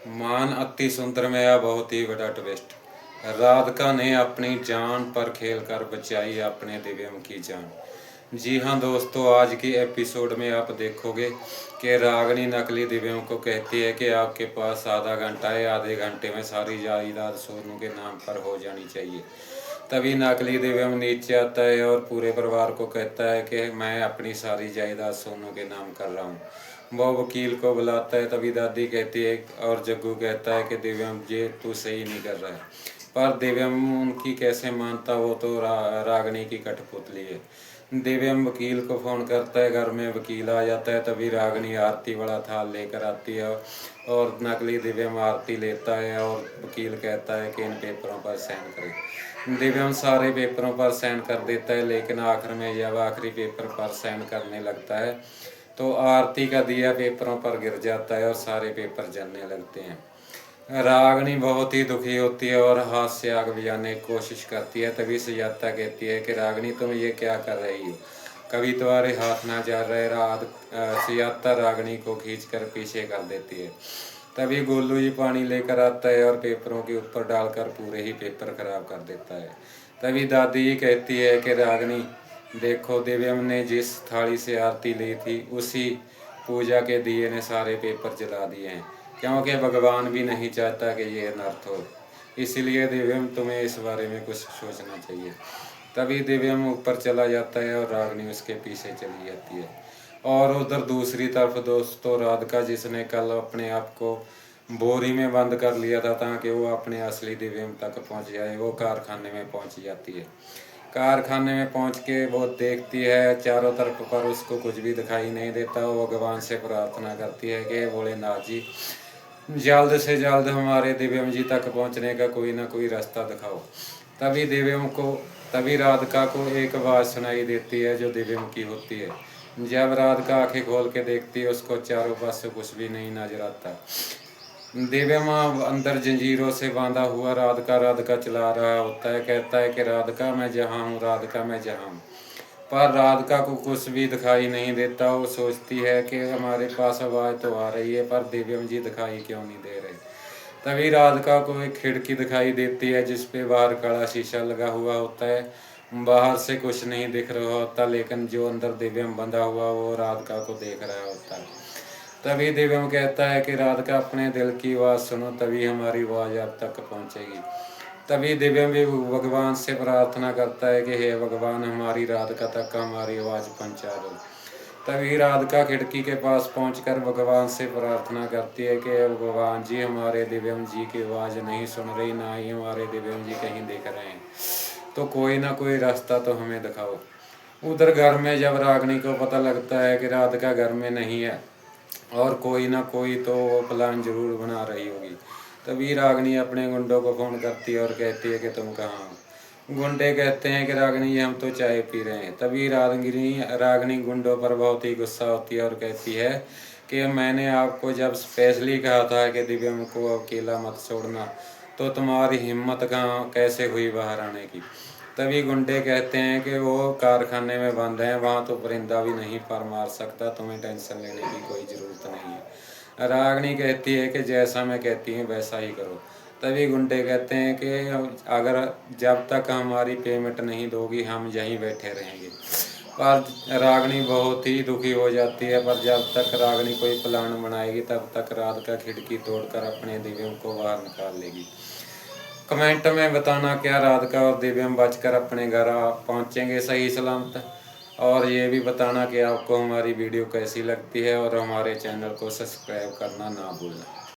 मान अति सुंदर में यह बहुत ही बड़ा ट्विस्ट। राधिका ने अपनी जान पर खेलकर बचाई अपने दिव्यम की जान। जी हाँ दोस्तों, आज की एपिसोड में आप देखोगे कि रागिनी नकली दिव्यम को कहती है कि आपके पास आधा घंटा है, आधे घंटे में सारी जायदाद सोनू के नाम पर हो जानी चाहिए। तभी नकली दिव्यम नीचे आता है और पूरे परिवार को कहता है कि मैं अपनी सारी जायदाद सोनू के नाम कर रहा हूँ। वो वकील को बुलाता है। तभी दादी कहती है और जग्गू कहता है कि दिव्यम ये तू सही नहीं कर रहा है, पर दिव्यम उनकी कैसे मानता, वो तो रागिनी की कठपुतली है। दिव्यम वकील को फ़ोन करता है, घर में वकील आ जाता है। तभी रागिनी आरती बड़ा थाल लेकर आती है और नकली दिव्यम आरती लेता है और वकील कहता है कि इन पेपरों पर साइन करें। दिव्यम सारे पेपरों पर साइन कर देता है, लेकिन आखिर में जब आखिरी पेपर पर साइन करने लगता है तो आरती का दिया पेपरों पर गिर जाता है और सारे पेपर जलने लगते हैं। रागिनी बहुत ही दुखी होती है और हाथ से आग बुझाने की कोशिश करती है। तभी सुजाता कहती है कि रागिनी तुम ये क्या कर रही हो, कभी तुम्हारे हाथ ना जा रहे। सुजाता रागिनी को खींचकर पीछे कर देती है। तभी गोलू जी पानी लेकर आता है और पेपरों के ऊपर डालकर पूरे ही पेपर खराब कर देता है। तभी दादी कहती है कि रागिनी देखो, दिव्यम ने जिस थाली से आरती ली थी उसी पूजा के दिए ने सारे पेपर जला दिए हैं, क्योंकि भगवान भी नहीं चाहता कि ये अनर्थ हो। इसलिए दिव्यम तुम्हें इस बारे में कुछ सोचना चाहिए। तभी दिव्यम ऊपर चला जाता है और रागिनी उसके पीछे चली जाती है। और उधर दूसरी तरफ दोस्तों, राधिका जिसने कल अपने आप को बोरी में बंद कर लिया था ताकि वो अपने असली दिव्यम तक पहुंच जाए, वो कारखाने में पहुंच जाती है। कारखाने में पहुंच के वो देखती है चारों तरफ, पर उसको कुछ भी दिखाई नहीं देता। वो भगवान से प्रार्थना करती है कि भोलेनाथ जी जल्द से जल्द हमारे दिव्यम जी तक पहुंचने का कोई ना कोई रास्ता दिखाओ। तभी राधिका को एक आवाज़ सुनाई देती है जो दिव्यम की होती है। जब राधिका आंखें खोल के देखती है, उसको चारों पास से कुछ भी नहीं नजर आता। दिव्यम अंदर जंजीरों से बांधा हुआ राधिका राधिका चला रहा होता है। कहता है कि राधिका मैं जहाँ हूँ, राधिका मैं जहाँ हूँ, पर राधिका को कुछ भी दिखाई नहीं देता। वो सोचती है कि हमारे पास आवाज़ तो आ रही है, पर दिव्यम जी दिखाई क्यों नहीं दे रहे। तभी राधिका को एक खिड़की दिखाई देती है जिसपे बाहर कड़ा शीशा लगा हुआ होता है। बाहर से कुछ नहीं दिख रहा होता, लेकिन जो अंदर दिव्यम बंधा हुआ वो राधिका को देख रहा होता है। तभी दिव्यम कहता है कि राधिका अपने दिल की आवाज़ सुनो, तभी हमारी आवाज़ आप तक पहुंचेगी। तभी दिव्यम भी भगवान से प्रार्थना करता है कि हे भगवान, हमारी राधिका तक हमारी आवाज़ पहुंचा दो। तभी राधिका खिड़की के पास पहुंचकर भगवान से प्रार्थना करती है कि हे भगवान जी, हमारे दिव्यम जी की आवाज़ नहीं सुन रही, ना ही हमारे दिव्यम जी कहीं देख रहे हैं, तो कोई ना कोई रास्ता तो हमें दिखाओ। उधर घर में जब रागिनी को पता लगता है कि राधिका घर में नहीं है और कोई ना कोई तो वो प्लान जरूर बना रही होगी, तभी रागिनी अपने गुंडों को फ़ोन करती है और कहती है कि तुम कहाँ हो। गुंडे कहते हैं कि रागिनी हम तो चाय पी रहे हैं। तभी रागिनी गुंडों पर बहुत ही गुस्सा होती है और कहती है कि मैंने आपको जब स्पेशली कहा था कि दिव्यम को अकेला मत छोड़ना, तो तुम्हारी हिम्मत कहाँ कैसे हुई बाहर आने की। तभी गुंडे कहते हैं कि वो कारखाने में बंद हैं, वहाँ तो परिंदा भी नहीं पर मार सकता, तुम्हें टेंशन लेने की कोई ज़रूरत नहीं है। रागिनी कहती है कि जैसा मैं कहती हूँ वैसा ही करो। तभी गुंडे कहते हैं कि अगर जब तक हमारी पेमेंट नहीं दोगी हम यहीं बैठे रहेंगे। पर रागिनी बहुत ही दुखी हो जाती है, पर जब तक रागिनी कोई प्लान बनाएगी तब तक राधिका खिड़की तोड़कर अपने दिव्यम को बाहर निकाल लेगी। कमेंट में बताना क्या राधिका और दिव्यम बचकर अपने घर पहुंचेंगे सही सलामत, और ये भी बताना कि आपको हमारी वीडियो कैसी लगती है और हमारे चैनल को सब्सक्राइब करना ना भूलना।